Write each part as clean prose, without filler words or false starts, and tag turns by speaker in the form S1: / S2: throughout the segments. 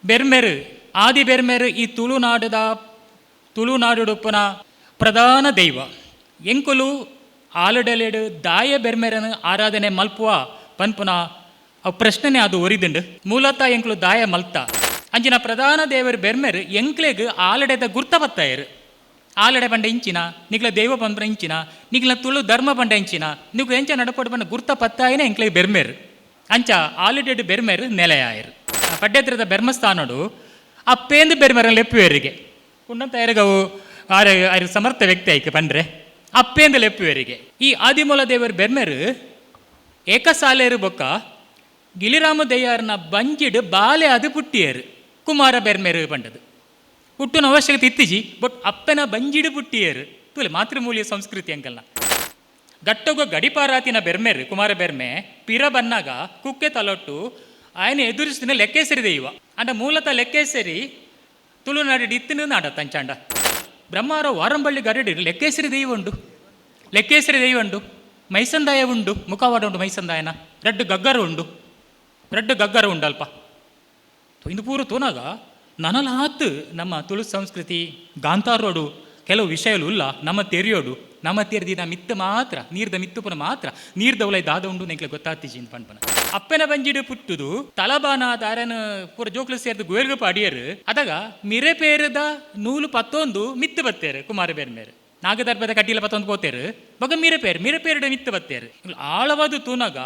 S1: ಬೆರ್ಮೆರು ಆದಿ ಬೆರ್ಮೆರು ಈ ತುಳುನಾಡುಡುಪ್ಪನ ಪ್ರಧಾನ ದೈವ ಎಂಕುಲು ಆಲುಡಲೆಡು ದಾಯ ಬೆರ್ಮೆರನ್ನು ಆರಾಧನೆ ಮಲ್ಪುವ ಪನ್ಪುನ ಅವು ಪ್ರಶ್ನೆನೇ ಅದು ಒರಿದುಂಡು. ಮೂಲತಃ ಎಂಕುಲು ದಾಯ ಮಲ್ತ ಅಂಚಿನ ಪ್ರಧಾನ ದೇವರು ಬೆರ್ಮೆರು ಎಂಕ್ಲೆಗ್ ಆಲಡೆದ ಗುರ್ತ ಬತ್ತಾಯರು. ಆಲಡೆ ಬಂಡ ಇಂಚಿನ ನಿಗ್ಲ ದೈವ ಪಂಪನ ಇಂಚಿನ ನಿಗ್ಲ ತುಳು ಧರ್ಮ ಬಂಡ ಇಂಚಿನ ನಿಗ್ಲು ಎಂಚ ನಡಪಡು ಬಂಡ ಗುರ್ತ ಪತ್ತಾಯನೇ ಎಂಕ್ಲೆಗ್ ಬೆರ್ಮೆರು ಅಂಚ ಆಲಡೆಡು ಬೆರ್ಮೆರು ನೆಲೆಯಾಯರು. ಪಡ್ಡೆದ್ರದ ಬೆರ್ಮಸ್ಥಾನಡು ಅಪ್ಪೇಂದು ಬೆರ್ಮೆರನ್ನು ಲೆಪ್ಪುವರಿಗೆ ಕುಂಡಂತ ಎರಗವು ಆರು ಸಮರ್ಥ ವ್ಯಕ್ತಿ ಆಯ್ಕೆ ಪಂಡ್ರೆ ಅಪ್ಪೇಂದು ಲೆಪ್ಪುವರಿಗೆ. ಈ ಆದಿಮೂಲ ದೇವರು ಬೆರ್ಮೆರು ಏಕಸಾಲೇರು ಬೊಕ್ಕ ಗಿಲಿರಾಮ ದಯ್ಯಾರನ ಬಂಜಿಡು ಬಾಲೆ ಅದು ಪುಟ್ಟಿಯರು ಕುಮಾರ ಬೆರ್ಮೆರು ಪಂಡದು ಹುಟ್ಟುನ ಅವಶ್ಯಕತೆ ಇತ್ತಿಜಿ ಬಟ್ ಅಪ್ಪನ ಬಂಜಿಡು ಪುಟ್ಟಿಯರು ತುಲೆ ಮಾತೃಮೂಲ್ಯ ಸಂಸ್ಕೃತಿ ಅಂಕಲ್ನ ಗಟ್ಟೊಗ ಗಡಿಪಾರಾತಿನ ಬೆರ್ಮೆರು ಕುಮಾರ ಬೆರ್ಮೆ ಪಿರ ಬನ್ನಾಗ ಕುಕ್ಕೆ ತಲೊಟ್ಟು ఆయన ఎదురుస్తున్న లెక్కేసరి దైవ అంటే ಮೂಲತಃ లెక్కేసరి ತುಳುನಾಡು ಇತ್ತಿನ ನಾಡ ತಂಚಾಂಡ ಬ್ರಹ್ಮಾರ ವಾರಂಬಳ್ಳಿ ಗರಡಿ లెక్కేసరి ದೈವ ಉಂಡು లెక్కేసరి ದೈವ ಉಂಡು ಮೈಸಂದಾಯ ಉಂಡು ಮುಖವಾಡ ಉಂಡು ಮೈಸಂದಾಯನ ರಡ್ಡು ಗಗ್ಗರ ಉಂಡಲ್ಪ ಇಂದು ಪೂರ ತೋನಾಗ ನನಲಾತ್ ನಮ್ಮ ತುಳು ಸಂಸ್ಕೃತಿ ಗಾಂತಾರೋಡು ಕೆಲವು ವಿಷಯಲು ಇಲ್ಲ ನಮ್ಮ ತೆರಿಯೋಡು ನಮ್ಮ ತೆರೆದಿನ ಮಿತ್ತು ಮಾತ್ರ ನೀರ್ದ ಮಿತ್ತುಪುನ ಮಾತ್ರ ನೀರ್ದ ಉಲೈ ದಾದ ಉಂಡು ನೆಂಕ್ಲೆ ಗೊತ್ತಾಗ್ತಿಜಿ ಪನ್ಪನ ಅಪ್ಪನ ಬಂಜಿಡು ಪುಟ್ಟುದು ತಲಬಾನ ದಾರನ ಪೂರ ಜೋಕ್ಲು ಸೇರ್ದು ಗೋಲ್ಗಪ್ಪ ಅಡಿಯರು ಅದಾಗ ಮಿರೆಪೇರದ ನೂಲು ಪತ್ತೊಂದು ಮಿತ್ತು ಬತ್ತೇರು ಕುಮಾರ ಬೆರ್ಮೇರು ನಾಗದರ್ಭದ ಕಟ್ಟಿಲ ಪತ್ತೊಂದು ಪೋತೇರು ಬಗ ಮಿರೆಪೇರುಡ ಮಿತ್ತು ಬತ್ತೇರು ಆಳವಾದ ತೂನಾಗ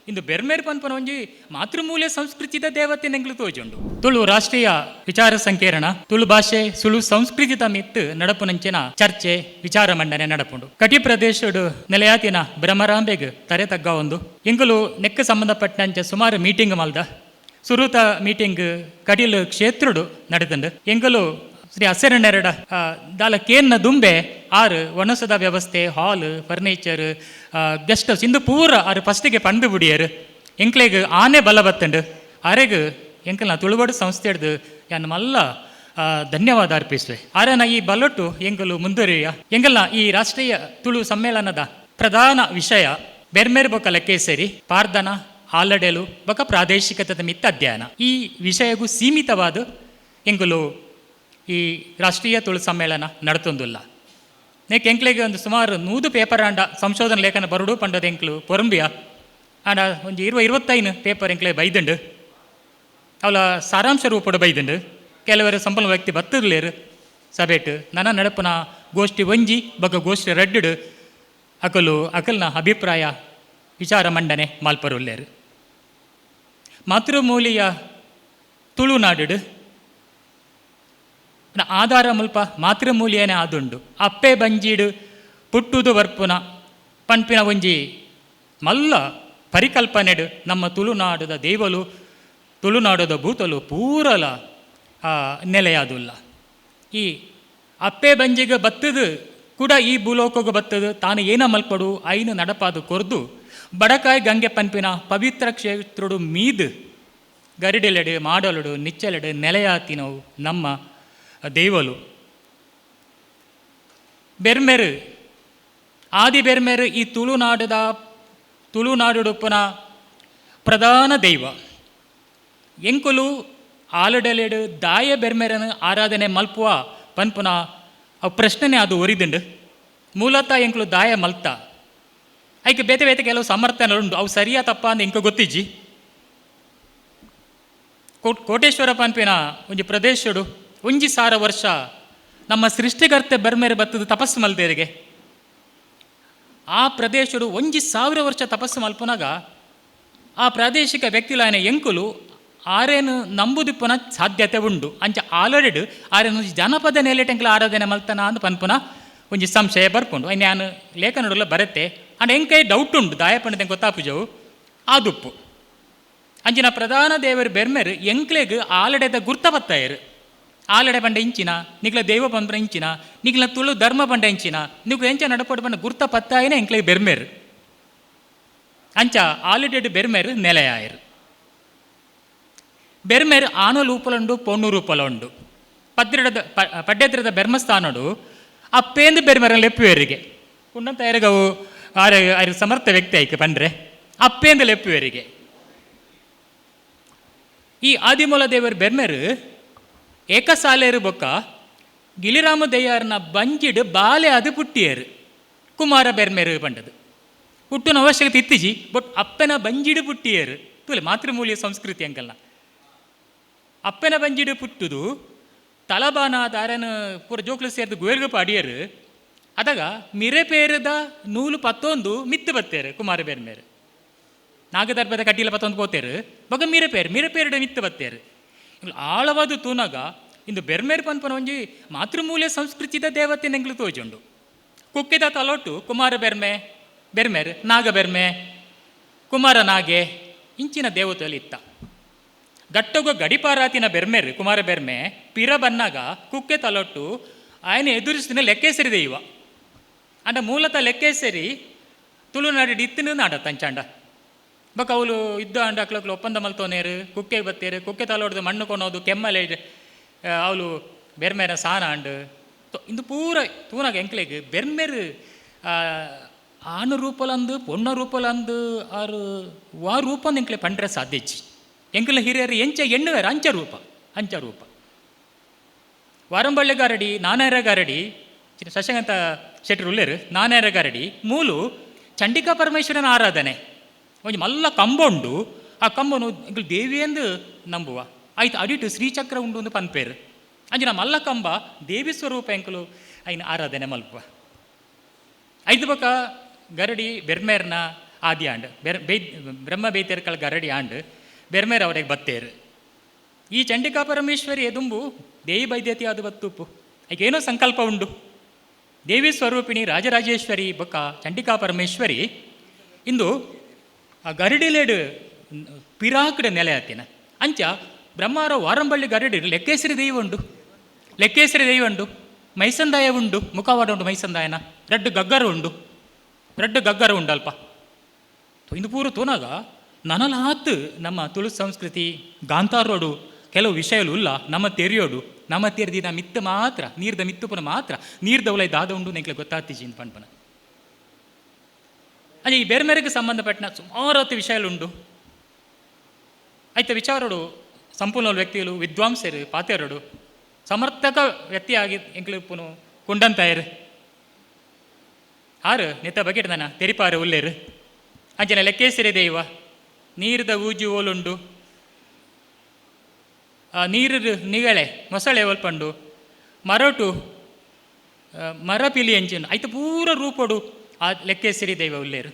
S1: ಇಂದು ಬೆರ್ಮೇರು ಪನ್ಪನ ಒಂಜಿ ಮಾತೃಮೂಲ್ಯ ಸಂಸ್ಕೃತಿದ ದೇವತೆ ನೆಂಗ್ಲು ತೋಜುಂಡು. ತುಳು ರಾಷ್ಟ್ರೀಯ ವಿಚಾರ ಸಂಕಿರಣ ತುಳು ಭಾಷೆ ಸುಳು ಸಂಸ್ಕೃತಿದ ಮಿತ್ತು ನಡಪುನಂಚಿನ ಚರ್ಚೆ ವಿಚಾರ ಮಂಡನೆ ನಡಪುಂಡು. ಕಟಿ ಪ್ರದೇಶಡು ನೆಲೆಯಾತಿನ ಬ್ರಹ್ಮರಾಂಬೆಗ್ ತರೆ ತಗ್ಗ ಒಂದು ಇಂಗುಲು ನೆಕ್ಕ ಸಂಬಂಧಪಟ್ಟಂಚ ಸುಮಾರು ಮೀಟಿಂಗ್ ಮಲ್ದ ಸುರೂತ ಮೀಟಿಂಗ್ ಕಟೀಲು ಕ್ಷೇತ್ರುಡು ನಡೆದುಂಡು ಎಂಗುಲು ಶ್ರೀ ಹಸಿರನೆರಡ ದಾಲ ಕೇನ್ನ ದುಂಬೆ ಆರು ಒಣಸದ ವ್ಯವಸ್ಥೆ ಹಾಲ್ ಫರ್ನಿಚರ್ ಗೆಸ್ಟ್ ಹೌಸ್ ಇಂದು ಪೂರ ಆರು ಫಸ್ಟಿಗೆ ಪಂದು ಬಿಡಿಯರು ಎಂಕ್ಲೆಗ್ ಆನೆ ಬಲ ಬತ್ತಂಡು ಅರೆಗ್ ಎಂಕಲ್ನ ತುಳುಬಡು ಸಂಸ್ಥೆ ಹಿಡ್ದು ಯಾನ್ ಮಲ್ಲ ಧನ್ಯವಾದ ಅರ್ಪಿಸುವೆ. ಆರನ ಈ ಬಲೊಟ್ಟು ಎಂಗಲು ಮುಂದುವರಿಯ ಎಂಗಲ್ನ ಈ ರಾಷ್ಟ್ರೀಯ ತುಳು ಸಮ್ಮೇಳನದ ಪ್ರಧಾನ ವಿಷಯ ಬೆರ್ಮೆರು ಬೊಕ್ಕ ಲೆಕ್ಕೇಸರಿ ಪಾರ್ಧನ ಆಲಡೆಲು ಬೊಕ್ಕ ಪ್ರಾದೇಶಿಕತೆದ ಮಿತ್ತ ಅಧ್ಯಯನ. ಈ ವಿಷಯಗೂ ಸೀಮಿತವಾದ ಎಂಗುಲು ಈ ರಾಷ್ಟ್ರೀಯ ತುಳು ಸಮ್ಮೇಳನ ನಡತೊಂದುಲ್ಲ. ನೆಕ್ ಎಂಕ್ಲೆಗೆ ಒಂದು ಸುಮಾರು 100 ಪೇಪರ್ ಆಂಡ ಸಂಶೋಧನಾ ಲೇಖನ ಬರುಡು ಪಂಡದ ಎಂಕ್ಲು ಪೊರಂಬಿಯ ಆಂಡ ಒಂದು 20-25 ಪೇಪರ್ ಎಂಕ್ಲೆ ಬೈದುಂಡು ಅವಳ ಸಾರಾಂಶ ರೂಪಡು ಬೈದುಂಡು ಕೆಲವರು ಸಂಪನ್ನ ವ್ಯಕ್ತಿ ಬತ್ತಿರ್ಲೇರು ಸಭೆಟ್ ನನ್ನ ನಡಪನ ಗೋಷ್ಠಿ ಒಂಜಿ ಬಗ ಗೋಷ್ಠಿ ರಡ್ಡು ಅಕಲ್ನ ಅಭಿಪ್ರಾಯ ವಿಚಾರ ಮಂಡನೆ ಮಾಲ್ಪರುಲ್ಲೇರು. ಮಾತೃಮೂಲಿಯ ತುಳುನಾಡು ಆಧಾರ ಮುಲ್ಪ ಮಾತೃಮೂಲ್ಯನೇ ಆದುಂಡು ಅಪ್ಪೆ ಬಂಜಿಡು ಪುಟ್ಟುದು ವರ್ಪುನ ಪನ್ಪಿನ ಒಂಜಿ ಮಲ್ಲ ಪರಿಕಲ್ಪನೆಡು ನಮ್ಮ ತುಳುನಾಡುದ ದೇವಲು ತುಳುನಾಡುದ ಭೂತಲು ಪೂರಲ ನೆಲೆಯಾದುಲ್ಲ. ಈ ಅಪ್ಪೆ ಬಂಜಿಗೆ ಬತ್ತದು ಕೂಡ ಈ ಭೂಲೋಕಗೆ ಬತ್ತದು ತಾನು ಏನ ಮಲ್ಪಡು ಐನು ನಡಪಾದು ಕೊರ್ದು ಬಡಕಾಯಿ ಗಂಗೆ ಪನ್ಪಿನ ಪವಿತ್ರ ಕ್ಷೇತ್ರುಡು ಮೀದು ಗರಿಡೆಲೆಡು ಮಾಡಲುಡು ನಿಚ್ಚಲೆಡು ನೆಲೆಯಾತಿನವು ನಮ್ಮ ದೇವಲು. ಬೆರ್ಮೆರು ಆದಿ ಬೆರ್ಮೆರು ಈ ತುಳುನಾಡುಡುಪ್ಪನ ಪ್ರಧಾನ ದೈವ ಎಂಕುಲು ಆಲುಡಲೆಡು ದಾಯ ಬೆರ್ಮೆರನ್ನು ಆರಾಧನೆ ಮಲ್ಪುವ ಪನ್ಪುನ ಅವು ಪ್ರಶ್ನೆನೇ ಅದು ಒರಿದುಂಡು. ಮೂಲತಃ ಎಂಕುಲು ದಾಯ ಮಲ್ತ ಐಕೆ ಬೇತೆ ಕೆಲವು ಸಮರ್ಥನೆಗಳುಂಡು ಅವು ಸರಿಯಾ ತಪ್ಪ ಅಂತ ಇಂಕ ಗೊತ್ತಿಜ್ಜಿ. ಕೋಟೇಶ್ವರ ಪನ್ಪಿನ ಒಂಜಿ ಪ್ರದೇಶಡು 1,000 ವರ್ಷ ನಮ್ಮ ಸೃಷ್ಟಿಕರ್ತೆ ಬೆರ್ಮೆರು ಬತ್ತದು ತಪಸ್ಸು ಮಲ್ದೇರಿಗೆ ಆ ಪ್ರದೇಶಡು 1,000 ವರ್ಷ ತಪಸ್ಸು ಮಲ್ಪನಾಗ ಆ ಪ್ರಾದೇಶಿಕ ವ್ಯಕ್ತಿಲಾಯನ ಎಂಕುಲು ಆರೇನು ನಂಬುದಿಪ್ಪನ ಸಾಧ್ಯತೆ ಉಂಡು ಅಂಚ ಆಲ್ರೆಡಿ ಆರೇನು ಜನಪದ ನೆಲೆಟೆಂಕ್ಲ ಆರಾಧನೆ ಮಲ್ತನ ಅಂತ ಪನ್ಪುನ ಒಂಜಿ ಸಂಶಯ ಬರ್ಕೊಂಡು ನಾನು ಲೇಖನಡುಲ್ಲ ಬರುತ್ತೆ ಅಂಡ್ ಎಂಕೈ ಡೌಟ್ ಉಂಡು ದಾಯ ಪಂಡಿತ ಗೊತ್ತಾಪುಜವು ಆದುಪ್ಪು ಅಂಚಿನ ಪ್ರಧಾನ ದೇವರು ಬೆರ್ಮೆರು ಎಂಕ್ಲೆಗ್ ಆಲಡೆದ ಗುರ್ತ ಬತ್ತಾಯರು ಆಲಡೆ ಬಂಡ ಇಂಚಿನ ನಿಗ್ಲ ದೈವ ಪಂಪನ ಇಂಚಿನ ನಿಗ್ಲ ತುಳು ಧರ್ಮ ಬಂಡ ಇಂಚಿನ ನಿಗ್ಲು ಎಂಚ ನಡಪಡು ಬಂಡ ಗುರ್ತ ಪತ್ತಾಯನೇ ಎಂಕ್ಲೆಗ್ ಬೆರ್ಮೆರು ಅಂಚ ಆಲಡೆಡು ಬೆರ್ಮೆರು ನೆಲೆಯಾಯರು. ಬೆರ್ಮೆರು ಆನು ರೂಪಲುಂಡು ಪೊಣ್ಣು ರೂಪಲುಂಡು ಪಡ್ಡೆದ್ರದ ಬೆರ್ಮಸ್ಥಾನಡು ಅಪ್ಪೇಂದು ಬೆರ್ಮೆರನ್ನು ಲೆಪ್ಪುವರಿಗೆ ಕುಂಡಂತ ಎರಗವು ಆರು ಸಮರ್ಥ ವ್ಯಕ್ತಿ ಆಯ್ಕೆ ಪಂಡ್ರೆ ಅಪ್ಪೇಂದು ಲೆಪ್ಪುವರಿಗೆ. ಈ ಆದಿಮೂಲ ದೇವರು ಬೆರ್ಮೆರು ಏಕಸಾಲೇರು ಬೊಕ್ಕ ಗಿಲಿರಾಮ ದಯ್ಯಾರನ ಬಂಜಿಡ್ ಬಾಲೆ ಅದು ಪುಟ್ಟಿಯರು ಕುಮಾರ ಬೆರ್ಮೇರು ಪಂಡದು ಹುಟ್ಟಿನ ಅವಶ್ಯಕತೆ ಇತ್ತಿಜಿ ಬಟ್ ಅಪ್ಪನ ಬಂಜಿಡು ಪುಟ್ಟಿಯರು ತುಲೆ ಮಾತೃಮೂಲ್ಯ ಸಂಸ್ಕೃತಿ ಅಂಕಲ್ನ ಅಪ್ಪನ ಬಂಜಿಡು ಪುಟ್ಟುದು ತಲಬಾನ ದಾರನ ಪೂರ ಜೋಕ್ಲು ಸೇರಿದು ಗೋರ್ಗಪ್ಪ ಅಡಿಯರು ಅದಾಗ ಮಿರೆ ಪೇರದ ನೂಲು ಪತ್ತೊಂದು ಮಿತ್ತು ಬತ್ತೇರು ಕುಮಾರ ಬೆರ್ಮೇರು ನಾಗದರ್ಭದ ಕಡ್ಡಿಲ ಪತ್ತೊಂದು ಪೋತೇರು ಬಗ ಮಿರೆ ಪೇರುಡೆ ಮಿತ್ತು ಬತ್ತೇರು ಆಳವಾದ ತೂನಾಗ ಇಂದು ಬೆರ್ಮೇರು ಪನ್ಪನ ಒಂಜಿ ಮಾತೃಮೂಲ್ಯ ಸಂಸ್ಕೃತಿದ ದೇವತೆ ನೆಂಗ್ಲು ತೋಜುಂಡು ಕುಕ್ಕಿದ ತಲೊಟ್ಟು ಕುಮಾರ ಬೆರ್ಮೇರು ನಾಗ ಬೆರ್ಮೆ ಕುಮಾರ ನಾಗೆ ಇಂಚಿನ ದೇವತೆಯಲ್ಲಿ ಇತ್ತ ಗಟ್ಟೊಗ ಗಡಿಪಾರಾತಿನ ಬೆರ್ಮೇರು ಕುಮಾರ ಬೆರ್ಮೆ ಪಿರ ಬನ್ನಾಗ ಕುಕ್ಕೆ ತಲೊಟ್ಟು ఆయన ಎದುರಿಸಿದ ಲೆಕ್ಕೇಸರಿ ದೈವ ಅಂಡ ಮೂಲತಃ ಲೆಕ್ಕೇಸರಿ ತುಳುನಾಡಿ ಇತ್ತಿನ ನಾಡ ತಂಚಾಂಡ ಬಕ್ ಅವಳು ಇದ್ದ ಅಂಡ ಅಕ್ಲಕ್ಲು ಒಪ್ಪಂದ ಮಲ್ತೋನೇರು ಕುಕ್ಕೆ ಬತ್ತೇರು ಕುಕ್ಕೆ ತಲೊಡ್ದು ಮಣ್ಣು ಕೊನೋದು ಕೆಮ್ಮಲೆ ಅವಳು ಬೆರ್ಮೇರ ಸಾನ ಅಂಡು ಇಂದು ಪೂರ ತೂನಾಗ ಎಂಕ್ಲೆಗ್ ಬೆರ್ಮೇರು ಆನು ರೂಪಲಂದು ಪೊಣ್ಣ ರೂಪಲಂದು ಆರು ವಾ ರೂಪಂದು ಎಂಕ್ಲೆ ಪಂಡ್ರೆ ಸಾಧ್ಯಚ್ಚಿ ಎಂಕ್ಲ ಹಿರಿಯರು ಎಂಚ ಎಣ್ಣುವೇರು ಅಂಚ ರೂಪ ವಾರಂಬಳ್ಳಿ ಗಾರಡಿ ನಾನೇರ ಗಾರಡಿ ಶಶಾಂತ ಶೆಟ್ಟರು ಉಳ್ಳೇರು ನಾನೇರ ಗಾರಡಿ ಮೂಲು ಚಂಡಿಕಾ ಪರಮೇಶ್ವರನ ಆರಾಧನೆ ಒಂಜಿ ಮಲ್ಲ ಕಂಬ ಉಂಡು ಆ ಕಂಬನು ಎಂಕಲು ದೇವಿ ಎಂದು ನಂಬುವ ಆಯ್ತು ಅಡಿಟು ಶ್ರೀಚಕ್ರ ಉಂಡು ಒಂದು ಪನ್ಪೇರು ಅಂಜಿನ ಮಲ್ಲ ಕಂಬ ದೇವಿ ಸ್ವರೂಪ ಎಂಕಲು ಐನ ಆರಾಧನೆ ಮಲ್ಪುವ ಐದು ಬಕ ಗರಡಿ ಬೆರ್ಮೇರ್ನ ಆದಿ ಆಂಡ್ ಬ್ರಹ್ಮ ಬೇತೇರ್ಕಳ ಗರಡಿ ಆಂಡ್ ಬೆರ್ಮೇರ್ ಅವರಿಗೆ ಬತ್ತೇರು ಈ ಚಂಡಿಕಾ ಪರಮೇಶ್ವರಿ ಎದುಂಬು ದೇವಿ ಬೈದ್ಯತಿ ಅದು ಬತ್ತುಪ್ಪು ಏನೋ ಸಂಕಲ್ಪ ಉಂಡು ದೇವಿ ಸ್ವರೂಪಿಣಿ ರಾಜರಾಜೇಶ್ವರಿ ಬೊಕ್ಕ ಚಂಡಿಕಾ ಪರಮೇಶ್ವರಿ ಇಂದು ಆ ಗರಡಿಲೇಡು ಪಿರಾಕಡ ನೆಲೆ ಆತಿನ ಅಂಚ ಬ್ರಹ್ಮಾರ ವಾರಂಬಳ್ಳಿ ಗರಡಿ ಲೆಕ್ಕೇಸರಿ ದೈವ ಉಂಡು ಮೈಸಂದಾಯ ಉಂಡು ಮುಖವಾಡ ಉಂಡು ಮೈಸಂದಾಯನ ರಡ್ಡು ಗಗ್ಗರ ಉಂಡಲ್ಪ ಇಂದು ಪೂರ ತೋನಾಗ ನನಲಾತ್ ನಮ್ಮ ತುಳು ಸಂಸ್ಕೃತಿ ಗಾಂಧಾರೋಡು ಕೆಲವು ವಿಷಯಲು ಇಲ್ಲ ನಮ್ಮ ತೆರೆಯೋಡು ನಮ್ಮ ತೆರೆದಿನ ಮಿತ್ತು ಮಾತ್ರ ನೀರ್ದ ಮಿತ್ತುಪುನ ಮಾತ್ರ ನೀರ್ದ ಉಲೈ ದಾದ ಉಂಡು ನೆಂಕ್ಲೆ ಗೊತ್ತಾಗ್ತಿಜಿ ಇಂದು ಪನ್ಪನ ಅದೇ ಈ ಬೇರೆ ಸಂಬಂಧಪಟ್ಟ ಸುಮಾರು ವಿಷಯలుండు ಐತ ವಿಚಾರೋಡು ಸಂಪೂರ್ಣ ವ್ಯಕ್ತಿಗಳು ವಿದ್ವಾಂಸರು ಪಾತೆರಡು ಸಮರ್ಥಕ ವ್ಯಕ್ತಿಯಾಗಿ ಎಂಕ್ಲು ಕೊಂಡಂತಾಯರು ಆರು ನೆತ್ತ ಬಗೆಟ್ ದನ ತೆರಿಪಾರು ಉಲ್ಲೇರು ಅಂಚನೆ ಲೆಕ್ಕೇಸರಿ ದೈವ ನೀರ್ದ ಊಜಿ ಓಲುಂಡು ನೀರು ನಿಗಳೆ ಮೊಸಳೆ ಒಲ್ಪಂಡು ಮರಟು ಮರಪಿಲಿ ಎಂಚಿನ ಐತ ಪೂರ ರೂಪಡು ಆ ಲೆಕ್ಕೇಸರಿ ದೈವ ಉಲ್ಲೇರು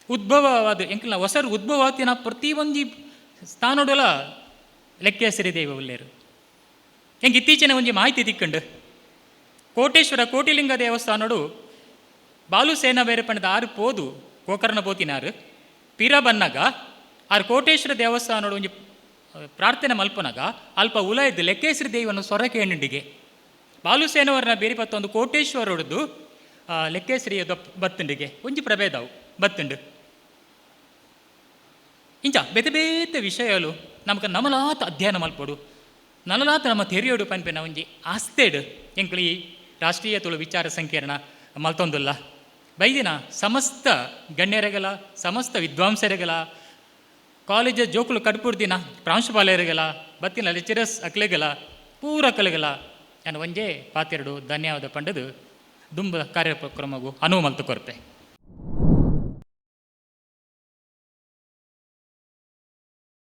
S1: ಉದ್ಭವವಾದ ಎಂಕ್ಲ ಹೊಸರು ಉದ್ಭವತಿನ ಪ್ರತಿಯೊಂದು ಸ್ಥಾನೋಡಲ ಲೆಕ್ಕೇಸರಿ ದೈವ ಉಲ್ಲೇರು ಹೆಂಗೆ ಇತ್ತೀಚಿನ ಒಂಜಿ ಮಾಹಿತಿ ತಿಕ್ಕಂಡು ಕೋಟೇಶ್ವರ ಕೋಟಿಲಿಂಗ ದೇವಸ್ಥಾನಡು ಬಾಲು ಸೇನಾ ಬೇರೆ ಪಂಡದ ಆರು ಪೋದು ಗೋಕರ್ಣ ಪೋತಿನಾರು ಪಿರ ಬನ್ನಾಗ ಆರು ಕೋಟೇಶ್ವರ ದೇವಸ್ಥಾನಡು ಒಂಜಿ ಪ್ರಾರ್ಥನೆ ಮಲ್ಪನಾಗ ಅಲ್ಪ ಉಲಾಯ್ದು ಲೆಕ್ಕೇಸರಿ ದೈವನ ಸೊರಕೆ ಹೆಣ್ಣಿಗೆ ಬಾಲು ಸೇನವರನ್ನ ಬೇರೆ ಪತ್ತೊಂದು ಕೋಟೇಶ್ವರದ್ದು ಲೆಕ್ಕೇಸರಿಯ ಬತ್ತುಂಡಿಗೆ ಒಂಜಿ ಪ್ರಭೇದವು ಬತ್ತುಂಡು ಇಂಚ ಬೇತೆ ಬೇತೆ ವಿಷಯಲು ನಮಗ ನಮಲಾತ ಅಧ್ಯಯನ ಮಲ್ಪಡು ನಮಲಾತ ನಮ್ಮ ತೆರೆಯೋಡು ಪನ್ಪೆನ ಒಂಜಿ ಆಸ್ತೇಡು ಎಂಕ್ಲಿ ರಾಷ್ಟ್ರೀಯ ತುಳು ವಿಚಾರ ಸಂಕಿರಣ ಮಲ್ತೊಂದುಲ್ಲ ಬೈದಿನ ಸಮಸ್ತ ಗಣ್ಯರಿಗಲ ಸಮಸ್ತ ವಿದ್ವಾಂಸರಿಗಲ ಕಾಲೇಜ್ ಜೋಕುಲು ಕಡ್ಪುರ್ದಿನ ಪ್ರಾಂಶುಪಾಲರಿಗಲ ಬತ್ತಿನ ಲೆಕ್ಚರರ್ಸ್ ಅಕ್ಲೆಗಲ ಪೂರ ಕಲೆಗಲ ನಾನು ಒಂಜೇ ಪಾತೆರಡು ಧನ್ಯವಾದ ಪಂಡದು ದುಂಬ ಕಾರ್ಯಕ್ರಮಗೂ ಅನುವು ಮಲ್ತು ಕೊರತೆ.